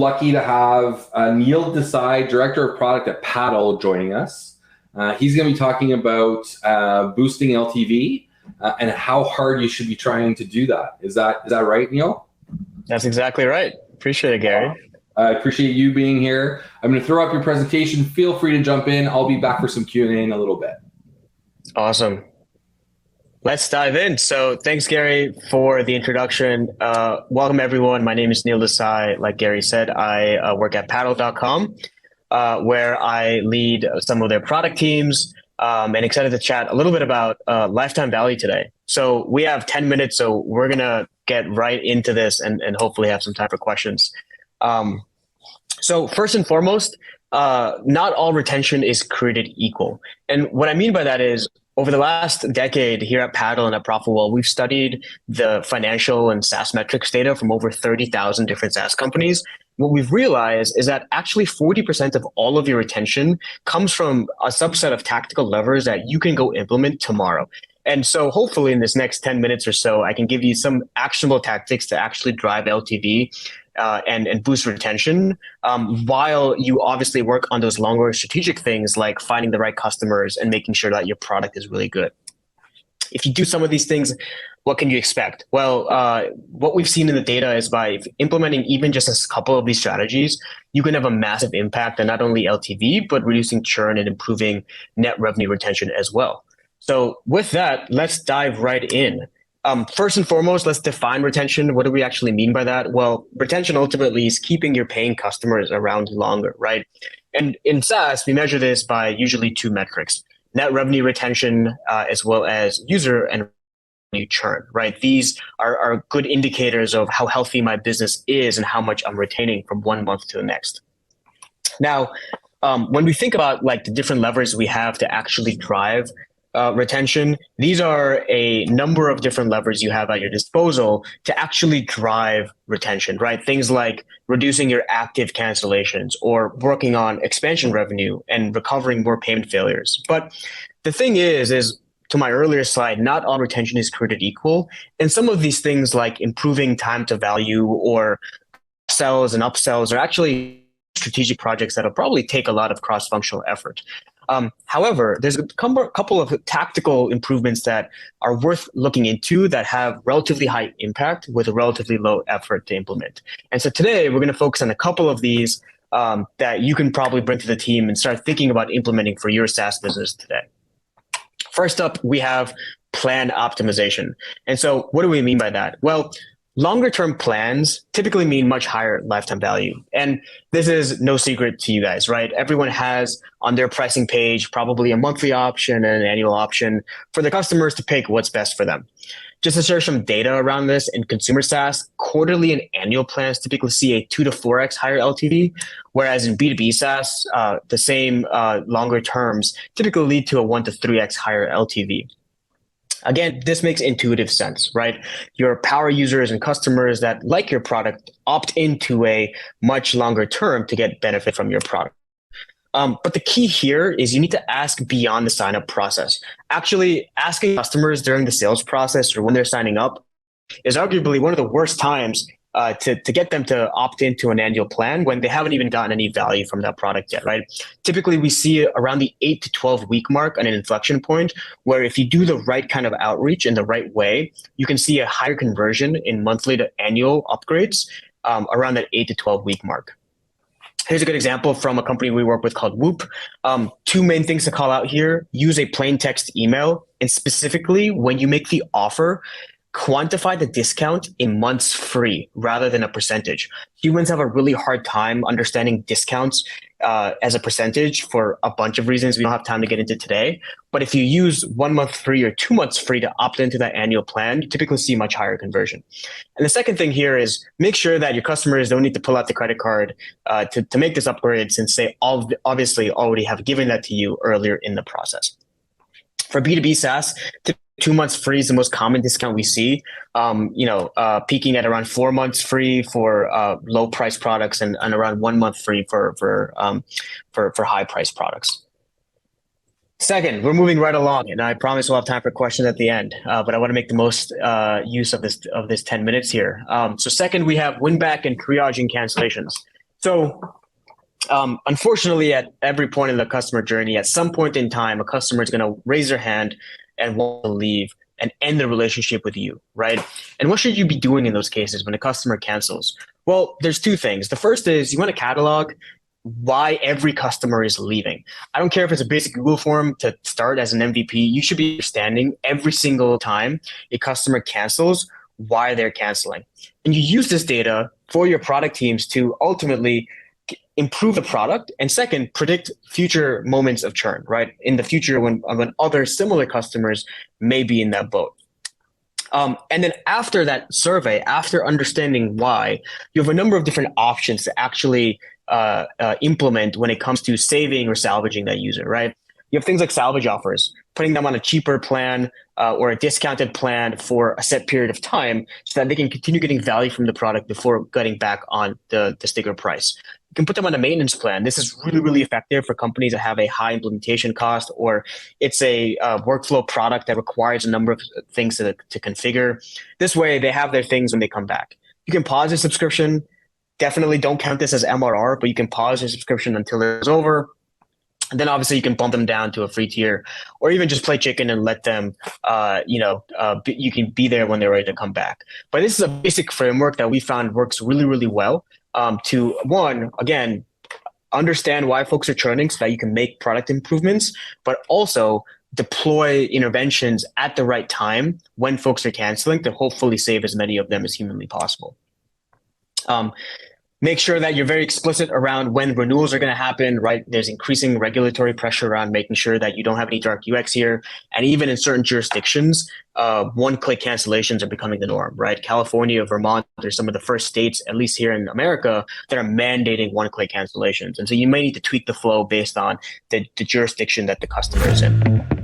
lucky to have Neel Desai, Director of Product at Paddle, joining us. He's going to be talking about boosting LTV and how hard you should be trying to do that. Is that right, Neel? That's exactly right. Appreciate it, Gary. I appreciate you being here. I'm going to throw up your presentation. Feel free to jump in. I'll be back for some Q&A in a little bit. Awesome. Let's dive in. So thanks, Gary, for the introduction. Welcome, everyone. My name is Neel Desai. Like Gary said, I work at paddle.com, where I lead some of their product teams, and excited to chat a little bit about lifetime value today. So we have 10 minutes, so we're going to get right into this and hopefully have some time for questions. So first and foremost, not all retention is created equal. And what I mean by that is, over the last decade here at Paddle and at Profitwell, we've studied the financial and SaaS metrics data from over 30,000 different SaaS companies. What we've realized is that actually 40% of all of your retention comes from a subset of tactical levers that you can go implement tomorrow. And so hopefully in this next 10 minutes or so, I can give you some actionable tactics to actually drive LTV and boost retention, while you obviously work on those longer strategic things like finding the right customers and making sure that your product is really good. If you do some of these things, what can you expect? Well, what we've seen in the data is by implementing even just a couple of these strategies, you can have a massive impact on not only LTV, but reducing churn and improving net revenue retention as well. So with that, let's dive right in. First and foremost, let's define retention. What do we actually mean by that? Well, retention ultimately is keeping your paying customers around longer, right? And in SaaS, we measure this by usually two metrics: net revenue retention, as well as user and revenue churn, right? These are good indicators of how healthy my business is and how much I'm retaining from one month to the next. Now, when we think about like the different levers we have to actually drive retention, these are a number of different levers you have at your disposal to actually drive retention, right? Things like reducing your active cancellations or working on expansion revenue and recovering more payment failures. But the thing is to my earlier slide, not all retention is created equal. And some of these things like improving time to value or sells and upsells are actually strategic projects that'll probably take a lot of cross-functional effort. However, there's a couple of tactical improvements that are worth looking into that have relatively high impact with a relatively low effort to implement. And so today we're going to focus on a couple of these that you can probably bring to the team and start thinking about implementing for your SaaS business today. First up, we have plan optimization. And so what do we mean by that? Well, longer term plans typically mean much higher lifetime value. And this is no secret to you guys, right? Everyone has on their pricing page probably a monthly option and an annual option for the customers to pick what's best for them. Just to share some data around this, in consumer SaaS, quarterly and annual plans typically see a 2 to 4x higher LTV, whereas in B2B SaaS, the same longer terms typically lead to a 1 to 3x higher LTV. Again, this makes intuitive sense, right? Your power users and customers that like your product opt into a much longer term to get benefit from your product. But the key here is you need to ask beyond the sign-up process. Actually, asking customers during the sales process or when they're signing up is arguably one of the worst times to get them to opt into an annual plan when they haven't even gotten any value from that product yet, right? Typically, we see around the 8 to 12 week mark on an inflection point where if you do the right kind of outreach in the right way, you can see a higher conversion in monthly to annual upgrades around that 8 to 12 week mark. Here's a good example from a company we work with called Whoop. Two main things to call out here: use a plain text email, and specifically when you make the offer, quantify the discount in months free rather than a percentage. Humans have a really hard time understanding discounts as a percentage for a bunch of reasons we don't have time to get into today. But if you use 1 month free or 2 months free to opt into that annual plan, you typically see much higher conversion. And the second thing here is make sure that your customers don't need to pull out the credit card to make this upgrade, since they obviously already have given that to you earlier in the process. For B2B SaaS, 2 months free is the most common discount we see, peaking at around 4 months free for low price products and around 1 month free for high price products. Second, we're moving right along, and I promise we'll have time for questions at the end, but I want to make the most use of this 10 minutes here. So second, we have win back and triaging cancellations. So unfortunately, at every point in the customer journey, at some point in time, a customer is going to raise their hand and want to leave and end the relationship with you, right? And what should you be doing in those cases when a customer cancels? Well, there's two things. The first is you want to catalog why every customer is leaving. I don't care if it's a basic Google form to start as an MVP. You should be understanding every single time a customer cancels why they're canceling. And you use this data for your product teams to ultimately improve the product, and second, predict future moments of churn, right? In the future when other similar customers may be in that boat. And then after that survey, after understanding why, you have a number of different options to actually implement when it comes to saving or salvaging that user, right? You have things like salvage offers, putting them on a cheaper plan or a discounted plan for a set period of time so that they can continue getting value from the product before getting back on the sticker price. You can put them on a maintenance plan. This is really, really effective for companies that have a high implementation cost, or it's a workflow product that requires a number of things to configure. This way, they have their things when they come back. You can pause a subscription. Definitely don't count this as MRR, but you can pause your subscription until it's over. And then obviously you can bump them down to a free tier, or even just play chicken and let them, you can be there when they're ready to come back. But this is a basic framework that we found works really, really well to, one, again, understand why folks are churning so that you can make product improvements, but also deploy interventions at the right time when folks are canceling to hopefully save as many of them as humanly possible. Make sure that you're very explicit around when renewals are going to happen, right? There's increasing regulatory pressure around making sure that you don't have any dark UX here. And even in certain jurisdictions, one-click cancellations are becoming the norm, right? California, Vermont, are some of the first states, at least here in America, that are mandating one-click cancellations. And so you may need to tweak the flow based on the jurisdiction that the customer is in.